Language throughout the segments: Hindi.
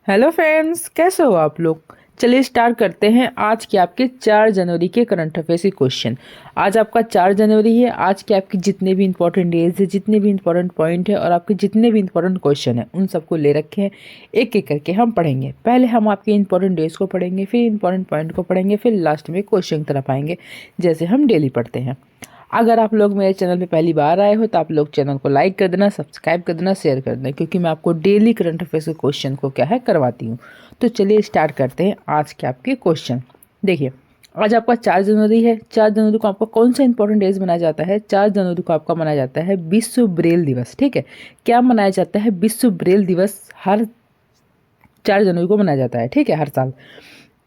हेलो फ्रेंड्स, कैसे हो आप लोग। चलिए स्टार्ट करते हैं आज के आपके 4 जनवरी के करंट अफेयर्स के क्वेश्चन। आज आपका 4 जनवरी है। आज के आपके जितने भी इंपॉर्टेंट डेज है, जितने भी इंपॉर्टेंट पॉइंट है और आपके जितने भी इंपॉर्टेंट क्वेश्चन है, उन सबको ले रखे हैं। एक एक करके हम पढ़ेंगे। पहले हम आपके इंपॉर्टेंट डेज को पढ़ेंगे, फिर इंपॉर्टेंट पॉइंट को पढ़ेंगे, फिर लास्ट में क्वेश्चन की तरफ आएंगे, जैसे हम डेली पढ़ते हैं। अगर आप लोग मेरे चैनल पे पहली बार आए हो तो आप लोग चैनल को लाइक कर देना, सब्सक्राइब कर देना, शेयर कर देना, क्योंकि मैं आपको डेली करंट अफेयर्स के क्वेश्चन को क्या है करवाती हूँ। तो चलिए स्टार्ट करते हैं आज के आपके क्वेश्चन। देखिए, आज आपका 4 जनवरी है। 4 जनवरी को आपका कौन सा इंपॉर्टेंट डेज मनाया जाता है? 4 जनवरी को आपका मनाया जाता है विश्व ब्रेल दिवस। ठीक है, क्या मनाया जाता है? विश्व ब्रेल दिवस हर 4 जनवरी को मनाया जाता है। ठीक है, हर साल।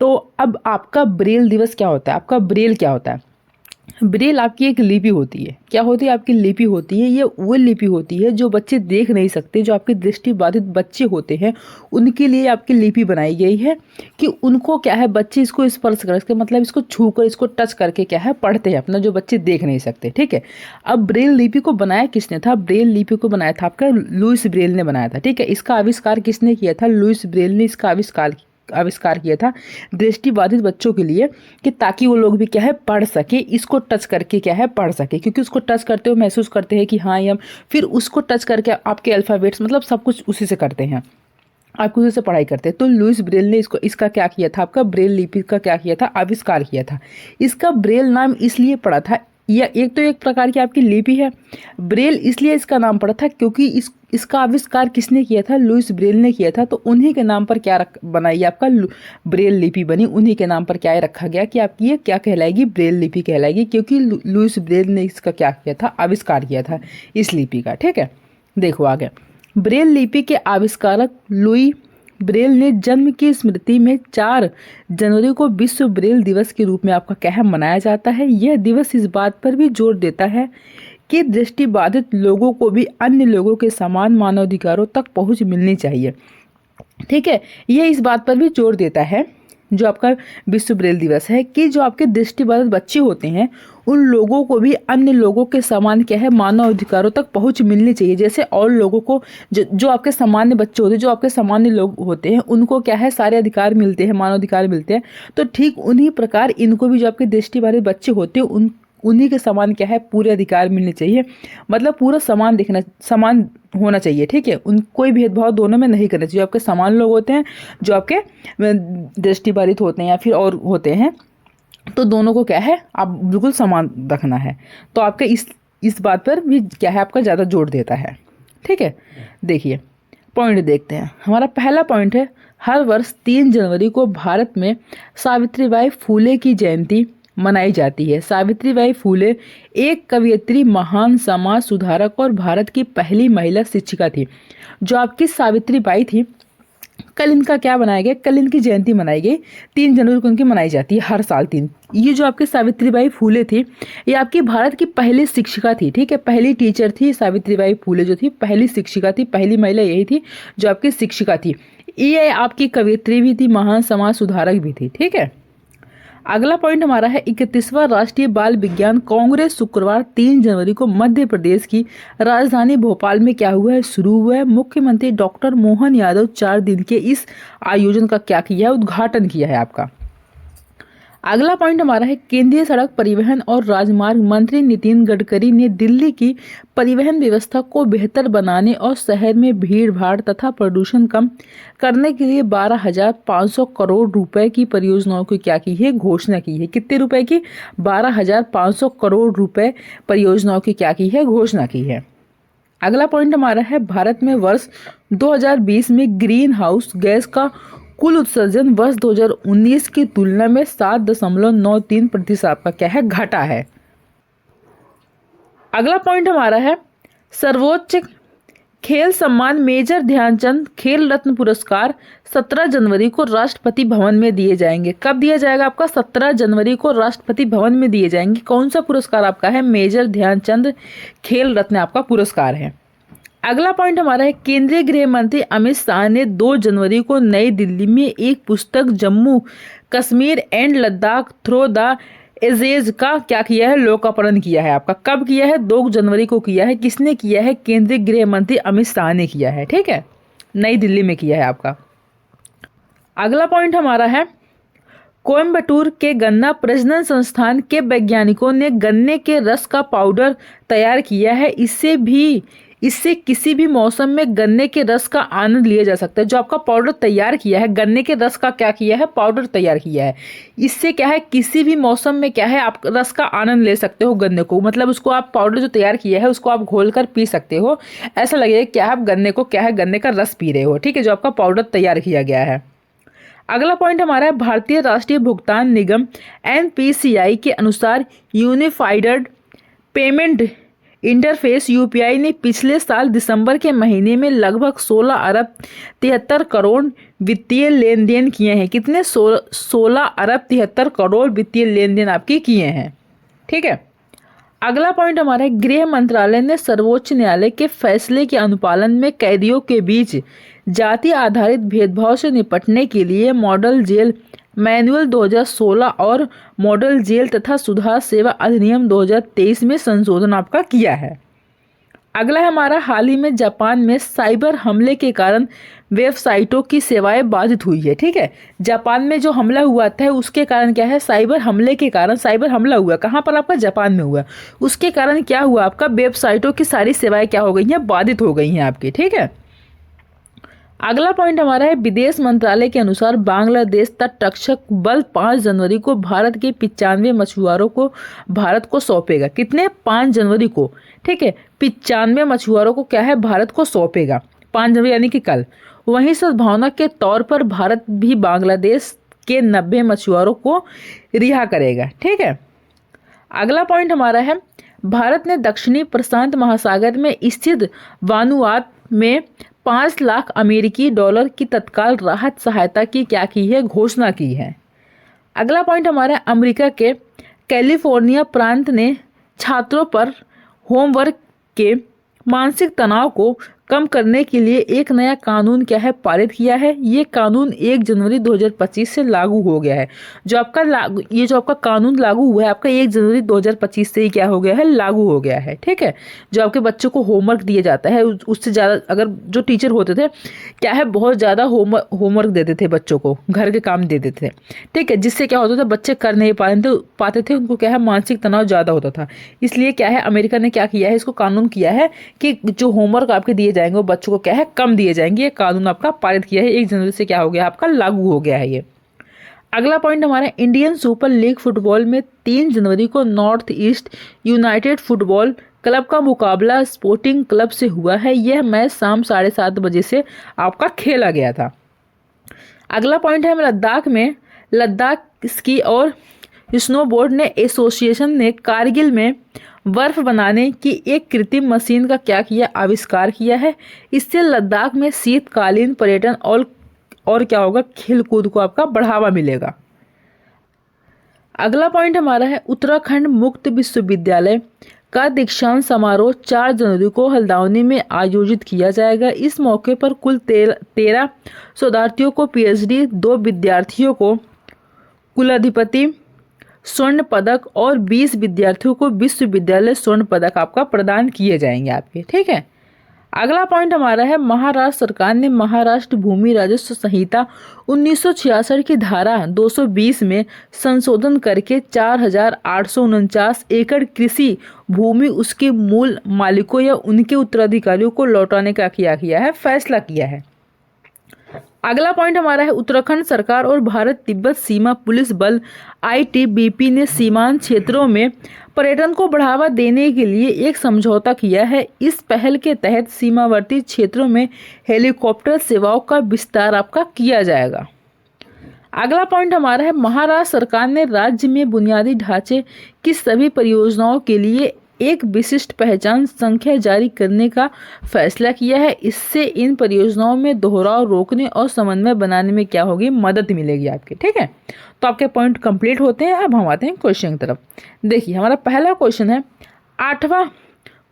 तो अब आपका ब्रेल दिवस क्या होता है? आपका ब्रेल क्या होता है? ब्रेल आपकी एक लिपि होती है। क्या होती है? आपकी लिपि होती है। ये वो लिपि होती है जो बच्चे देख नहीं सकते, जो आपके दृष्टिबाधित बच्चे होते हैं, उनके लिए आपकी लिपि बनाई गई है कि उनको क्या है, बच्चे इसको स्पर्श करके, मतलब इसको छू कर, इसको टच करके क्या है पढ़ते हैं अपना, जो बच्चे देख नहीं सकते। ठीक है, अब ब्रेल लिपि को बनाया किसने था? ब्रेल लिपि को बनाया था आपका लुईस ब्रेल ने बनाया था। ठीक है, इसका आविष्कार किसने किया था? लुईस ब्रेल ने इसका आविष्कार किया था दृष्टिबाधित बच्चों के लिए, कि ताकि वो लोग भी क्या है पढ़ सके, इसको टच करके क्या है पढ़ सके, क्योंकि उसको टच करते हुए महसूस करते हैं कि हाँ ये हम, फिर उसको टच करके आपके अल्फ़ाबेट्स, मतलब सब कुछ उसी से करते हैं, आप उसी से पढ़ाई करते हैं। तो लुईस ब्रेल ने इसका क्या किया था? आपका ब्रेल लिपि का क्या किया था? आविष्कार किया था। इसका ब्रेल नाम इसलिए पड़ा था, या एक तो एक प्रकार की आपकी लिपि है, ब्रेल इसलिए इसका नाम पड़ा था क्योंकि इसका आविष्कार किसने किया था? लुईस ब्रेल ने किया था। तो उन्हीं के नाम पर क्या बनाई आपका ब्रेल लिपि बनी। उन्हीं के नाम पर क्या रखा गया कि आपकी ये क्या कहलाएगी? ब्रेल लिपि कहलाएगी, क्योंकि लुईस ब्रेल ने इसका क्या किया था? आविष्कार किया था इस लिपि का। ठीक है, देखो आगे। ब्रेल लिपि के आविष्कारक लुई ब्रेल ने जन्म की स्मृति में 4 जनवरी को विश्व ब्रेल दिवस के रूप में आपका क्या है मनाया जाता है। यह दिवस इस बात पर भी जोर देता है कि दृष्टिबाधित लोगों को भी अन्य लोगों के समान मानवाधिकारों तक पहुंच मिलनी चाहिए। ठीक है, यह इस बात पर भी जोर देता है, जो आपका विश्व ब्रेल दिवस है, कि जो आपके दृष्टिबाधित बच्चे होते हैं, उन लोगों को भी अन्य लोगों के समान क्या है मानव अधिकारों तक पहुंच मिलनी चाहिए। जैसे और लोगों को, जो आपके सामान्य बच्चे होते हैं, जो आपके सामान्य लोग होते हैं, उनको क्या है सारे अधिकार मिलते हैं, मानव अधिकार मिलते हैं। तो ठीक उन्हीं प्रकार इनको भी, जो आपके दृष्टिबाधित बच्चे होते हैं, उन्हीं के समान क्या है पूरे अधिकार मिलने चाहिए। मतलब पूरा समान होना चाहिए। ठीक है, कोई भेदभाव दोनों में नहीं करना चाहिए। आपके समान लोग होते हैं, जो आपके दृष्टिबाधित होते हैं या फिर और होते हैं, तो दोनों को क्या है आप बिल्कुल समान रखना है। तो आपके इस बात पर भी क्या है आपका ज़्यादा जोर देता है। ठीक है, देखिए पॉइंट देखते हैं। हमारा पहला पॉइंट है, हर वर्ष 3 जनवरी को भारत में सावित्रीबाई फूले की जयंती मनाई जाती है। सावित्रीबाई फूले एक कवयित्री, महान समाज सुधारक और भारत की पहली महिला शिक्षिका थी। जो आपकी सावित्रीबाई थी, कल इनका क्या बनाया गया? कल इनकी जयंती मनाई गई। 3 जनवरी को इनकी मनाई जाती है हर साल 3। ये जो आपकी सावित्रीबाई फूले थी, ये आपकी भारत की पहली शिक्षिका थी। ठीक है, पहली टीचर थी सावित्रीबाई फूले, जो थी पहली शिक्षिका थी, पहली महिला यही थी जो आपकी शिक्षिका थी। ये आपकी कवयित्री भी थी, महान समाज सुधारक भी थी। ठीक है, अगला पॉइंट हमारा है 31वां राष्ट्रीय बाल विज्ञान कांग्रेस शुक्रवार 3 जनवरी को मध्य प्रदेश की राजधानी भोपाल में क्या हुआ है? शुरू हुआ है। मुख्यमंत्री डॉक्टर मोहन यादव 4 दिन के इस आयोजन का क्या किया है? उद्घाटन किया है आपका। अगला पॉइंट हमारा है, केंद्रीय सड़क परिवहन और राजमार्ग मंत्री नितिन गडकरी ने दिल्ली की परिवहन व्यवस्था को बेहतर बनाने और शहर में भीड़ भाड़ तथा प्रदूषण कम करने के लिए 12,500 करोड़ रुपए की परियोजनाओं की क्या की है? घोषणा की है। कितने रुपए की? 12,500 करोड़ रुपए परियोजनाओं की क्या की है? घोषणा की है। अगला पॉइंट हमारा है, भारत में वर्ष 2020 में ग्रीन हाउस गैस का कुल उत्सर्जन वर्ष 2019 की तुलना में 7.93% आपका क्या है घटा है। अगला पॉइंट हमारा है, सर्वोच्च खेल सम्मान मेजर ध्यानचंद खेल रत्न पुरस्कार 17 जनवरी को राष्ट्रपति भवन में दिए जाएंगे। कब दिया जाएगा आपका? 17 जनवरी को राष्ट्रपति भवन में दिए जाएंगे। कौन सा पुरस्कार आपका है? मेजर ध्यानचंद खेल रत्न आपका पुरस्कार है। अगला पॉइंट हमारा है, केंद्रीय गृह मंत्री अमित शाह ने 2 जनवरी को नई दिल्ली में एक पुस्तक Jammu Kashmir and Ladakh through the ages का क्या किया है? लोकार्पण किया है आपका। कब किया है? 2 जनवरी को किया है। किसने किया है? केंद्रीय गृह मंत्री अमित शाह ने किया है। ठीक है, नई दिल्ली में किया है आपका। अगला पॉइंट हमारा है, कोयम्बटूर के गन्ना प्रजनन संस्थान के वैज्ञानिकों ने गन्ने के रस का पाउडर तैयार किया है। इससे किसी भी मौसम में गन्ने के रस का आनंद लिया जा सकता है। जो आपका पाउडर तैयार किया है, गन्ने के रस का क्या किया है, पाउडर तैयार किया है। इससे क्या है, किसी भी मौसम में क्या है, आप रस का आनंद ले सकते हो गन्ने को। मतलब उसको आप पाउडर जो तैयार किया है उसको आप घोल कर पी सकते हो। ऐसा लगेगा क्या आप गन्ने को क्या है, गन्ने का रस पी रहे हो। ठीक है, जो आपका पाउडर तैयार किया गया है। अगला पॉइंट हमारा है, भारतीय राष्ट्रीय भुगतान निगम एनपीसीआई के अनुसार यूनिफाइड पेमेंट इंटरफेस यूपीआई ने पिछले साल दिसंबर के महीने में लगभग 16 अरब 73 करोड़ वित्तीय लेन देन किए हैं। कितने? 16 अरब 73 करोड़ वित्तीय लेन देन आपके किए हैं। ठीक है, अगला पॉइंट हमारा है, गृह मंत्रालय ने सर्वोच्च न्यायालय के फैसले के अनुपालन में कैदियों के बीच जाति आधारित भेदभाव से निपटने के लिए मॉडल जेल मैनुअल 2016 और मॉडल जेल तथा सुधार सेवा अधिनियम 2023 में संशोधन आपका किया है। अगला है हमारा, हाल ही में जापान में साइबर हमले के कारण वेबसाइटों की सेवाएं बाधित हुई है। ठीक है, जापान में जो हमला हुआ था उसके कारण क्या है, साइबर हमले के कारण साइबर हमला हुआ। कहाँ पर आपका? जापान में हुआ। उसके कारण क्या हुआ, आपका वेबसाइटों की सारी सेवाएं क्या हो गई हैं, बाधित हो गई हैं आपकी। ठीक है, अगला पॉइंट हमारा है, विदेश मंत्रालय के अनुसार बांग्लादेश तट रक्षक बल 5 जनवरी को भारत के 95 मछुआरों को भारत को सौंपेगा। कितने? 5 जनवरी को। ठीक है, 95 मछुआरों को क्या है, भारत को सौंपेगा 5 जनवरी यानी कि कल। वहीं सद्भावना के तौर पर भारत भी बांग्लादेश के 90 मछुआरों को रिहा करेगा। ठीक है, अगला पॉइंट हमारा है, भारत ने दक्षिणी प्रशांत महासागर में स्थित वानुआतु में 5 लाख अमेरिकी डॉलर की तत्काल राहत सहायता की क्या की है, घोषणा की है। अगला पॉइंट हमारा, अमेरिका के कैलिफोर्निया प्रांत ने छात्रों पर होमवर्क के मानसिक तनाव को कम करने के लिए एक नया कानून क्या है, पारित किया है। ये कानून 1 जनवरी 2025 से लागू हो गया है। जो आपका कानून लागू हुआ है, आपका 1 जनवरी 2025 से ही क्या हो गया है, लागू हो गया है। ठीक है, जो आपके बच्चों को होमवर्क दिया जाता है उससे ज़्यादा, अगर जो टीचर होते थे क्या है, बहुत ज़्यादा होमवर्क देते थे बच्चों को, घर के काम देते थे। ठीक है, जिससे क्या होता था, बच्चे कर नहीं पाते थे, उनको क्या है, मानसिक तनाव ज़्यादा होता था। इसलिए क्या है, अमेरिका ने क्या किया है, इसको कानून किया है कि जो होमवर्क आपके दिए जाएंगे वो बच्चों को क्या है, कम दिए जाएंगे। ये कानून आपका पारित किया है, 1 जनवरी से क्या हो गया, आपका लागू हो गया है ये। अगला पॉइंट हमारा, इंडियन सुपर लीग फुटबॉल में 3 जनवरी को north east United football club का मुकाबला स्पोर्टिंग क्लब से हुआ है। यह मैच शाम 7:30 बजे से आपका खेला गया था। अगला पॉइंट है, लद्दाख स्की और स्नोबोर्ड ने एसोसिएशन ने कारगिल में बर्फ बनाने की एक कृत्रिम मशीन का क्या किया, आविष्कार किया है। इससे लद्दाख में शीतकालीन पर्यटन और क्या होगा, खेलकूद को आपका बढ़ावा मिलेगा। अगला पॉइंट हमारा है, उत्तराखंड मुक्त विश्वविद्यालय का दीक्षांत समारोह 4 जनवरी को हल्द्वानी में आयोजित किया जाएगा। इस मौके पर कुल 13 शोधार्थियों को पीएचडी, 2 विद्यार्थियों को कुलाधिपति स्वर्ण पदक और 20 विद्यार्थियों को विश्वविद्यालय स्वर्ण पदक आपका प्रदान किए जाएंगे आपके। ठीक है, अगला पॉइंट हमारा है, महाराष्ट्र सरकार ने महाराष्ट्र भूमि राजस्व संहिता 1966 की धारा 220 में संशोधन करके 4849 एकड़ कृषि भूमि उसके मूल मालिकों या उनके उत्तराधिकारियों को लौटाने का किया है, फैसला किया है। अगला पॉइंट हमारा है, उत्तराखंड सरकार और भारत तिब्बत सीमा पुलिस बल आईटीबीपी ने सीमांत क्षेत्रों में पर्यटन को बढ़ावा देने के लिए एक समझौता किया है। इस पहल के तहत सीमावर्ती क्षेत्रों में हेलीकॉप्टर सेवाओं का विस्तार आपका किया जाएगा। अगला पॉइंट हमारा है, महाराष्ट्र सरकार ने राज्य में बुनियादी ढांचे की सभी परियोजनाओं के लिए एक विशिष्ट पहचान संख्या जारी करने का फैसला किया है। इससे इन परियोजनाओं में दोहराव रोकने और समन्वय बनाने में क्या होगी, मदद मिलेगी आपके। ठीक है, तो आपके पॉइंट कंप्लीट होते हैं। अब हम आते हैं क्वेश्चन की तरफ। देखिए, हमारा पहला क्वेश्चन है, 8वां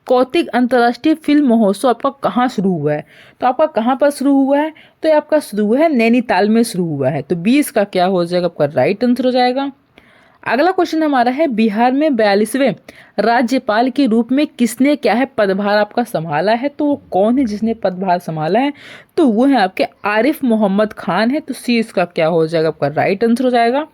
कौतिक अंतर्राष्ट्रीय फिल्म महोत्सव आपका कहाँ शुरू हुआ है? तो आपका कहाँ पर शुरू हुआ है? तो ये आपका शुरू हुआ है नैनीताल में शुरू हुआ है। तो 20 का क्या हो जाएगा, आपका राइट आंसर हो जाएगा। अगला क्वेश्चन हमारा है बिहार में 42वें राज्यपाल के रूप में किसने क्या है पदभार आपका संभाला है, तो वो कौन है जिसने पदभार संभाला है, तो वो है आपके आरिफ मोहम्मद खान है। तो सी इसका क्या हो जाएगा आपका राइट आंसर हो जाएगा।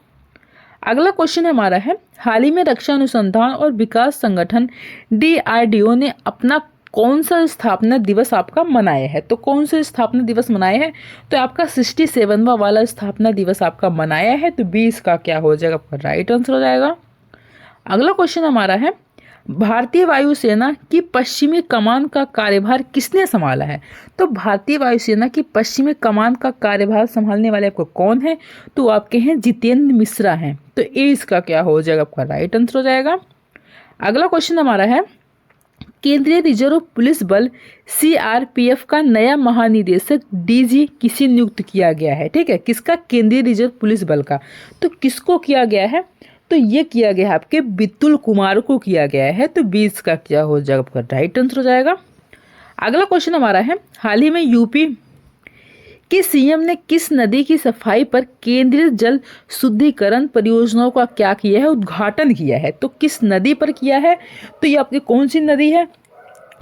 अगला क्वेश्चन हमारा है हाल ही में रक्षा अनुसंधान और विकास संगठन DRDO ने अपना कौन सा स्थापना दिवस आपका मनाया है, तो कौन सा स्थापना दिवस मनाया है, तो आपका 67वां वाला स्थापना दिवस आपका मनाया है। तो 20 का क्या हो जाएगा आपका राइट आंसर हो जाएगा। अगला क्वेश्चन हमारा है भारतीय वायुसेना की पश्चिमी कमान का कार्यभार किसने संभाला है, तो भारतीय वायुसेना की पश्चिमी कमान का कार्यभार संभालने वाले आपको कौन है, तो आपके हैं जितेंद्र मिश्रा हैं। तो ए इसका क्या हो जाएगा आपका राइट आंसर हो जाएगा। अगला क्वेश्चन हमारा है केंद्रीय रिजर्व पुलिस बल CRPF का नया महानिदेशक DG किसे नियुक्त किया गया है, ठीक है, किसका, केंद्रीय रिजर्व पुलिस बल का, तो किसको किया गया है, तो ये किया गया है आपके बितुल कुमार को किया गया है। तो 20 का क्या हो जाएगा आपका राइट आंसर हो जाएगा। अगला क्वेश्चन हमारा है हाल ही में यूपी कि CM ने किस नदी की सफाई पर केंद्रीय जल शुद्धिकरण परियोजनाओं का क्या किया है, उद्घाटन किया है, तो किस नदी पर किया है, तो ये आपकी कौन सी नदी है,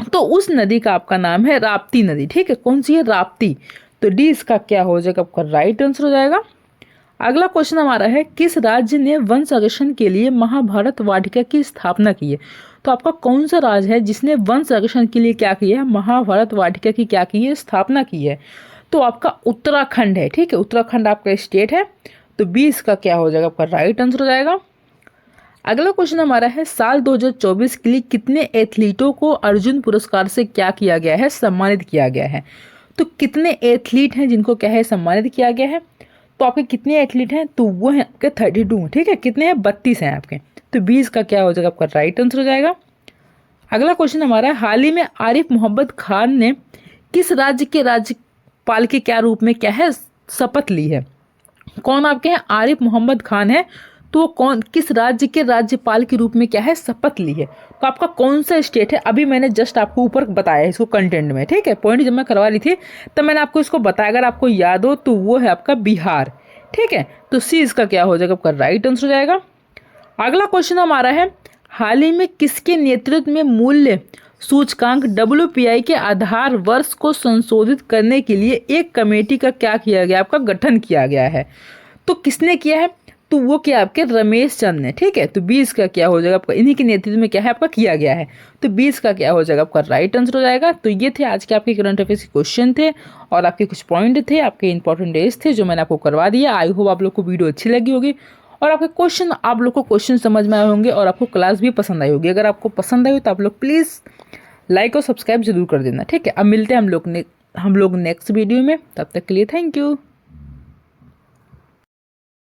तो उस नदी का आपका नाम है राप्ती नदी, ठीक है, कौन सी है, राप्ती। तो डी इसका क्या हो जाएगा आपका राइट आंसर हो जाएगा। अगला क्वेश्चन हमारा है किस राज्य ने वन संरक्षण के लिए महाभारत वाटिका की स्थापना की है, तो आपका कौन सा राज्य है जिसने वन संरक्षण के लिए क्या किया है, महाभारत वाटिका की क्या की है, स्थापना की है, तो आपका उत्तराखंड है, ठीक है, उत्तराखंड आपका स्टेट है। तो 20 का क्या हो जाएगा आपका राइट आंसर हो जाएगा। अगला क्वेश्चन हमारा है साल 2024 के लिए कितने एथलीटों को अर्जुन पुरस्कार से क्या किया गया है, सम्मानित किया गया है, तो कितने एथलीट हैं जिनको क्या है सम्मानित किया गया है, तो आपके कितने एथलीट हैं, तो वो हैं आपके 32, ठीक है, कितने हैं, 32 हैं आपके। तो 20 का क्या हो जाएगा आपका राइट आंसर हो जाएगा। अगला क्वेश्चन हमारा है हाल ही में आरिफ मोहम्मद खान ने किस राज्य के राज्यपाल के क्या रूप में क्या है शपथ ली है, कौन आपके हैं, आरिफ मोहम्मद खान है, तो वो कौन किस राज्य के राज्यपाल के रूप में क्या है शपथ ली है, तो आपका कौन सा स्टेट है, अभी मैंने जस्ट आपको ऊपर बताया है इसको कंटेंट में, ठीक है, पॉइंट जब मैं करवा रही थी तब मैंने आपको इसको बताया, अगर आपको याद हो तो वो है आपका बिहार, ठीक है। तो सी इसका क्या हो जाएगा आपका राइट आंसर हो जाएगा। अगला क्वेश्चन हमारा है हाल ही में किसके नेतृत्व में मूल्य सूचकांक WPI के आधार वर्ष को संशोधित करने के लिए एक कमेटी का क्या किया गया, आपका गठन किया गया है, तो किसने किया है, तो वो क्या आपके रमेश चंद ने, ठीक है। तो 20 का क्या हो जाएगा आपका, इन्हीं के नेतृत्व में क्या है आपका किया गया है। तो 20 का क्या हो जाएगा आपका राइट आंसर हो जाएगा। तो ये थे आज के आपके करंट अफेयर्स के क्वेश्चन थे और आपके कुछ पॉइंट थे, आपके इंपॉर्टेंट डेज थे जो मैंने आपको करवा दिया। आई होप आप लोग को वीडियो अच्छी लगी होगी और आपके क्वेश्चन, आप लोग को क्वेश्चन समझ में आए होंगे और आपको क्लास भी पसंद आई होगी। अगर आपको पसंद आई हो तो आप लोग प्लीज़ लाइक और सब्सक्राइब जरूर कर देना, ठीक है। अब मिलते हैं हम लोग नेक्स्ट वीडियो में, तब तक के लिए थैंक यू।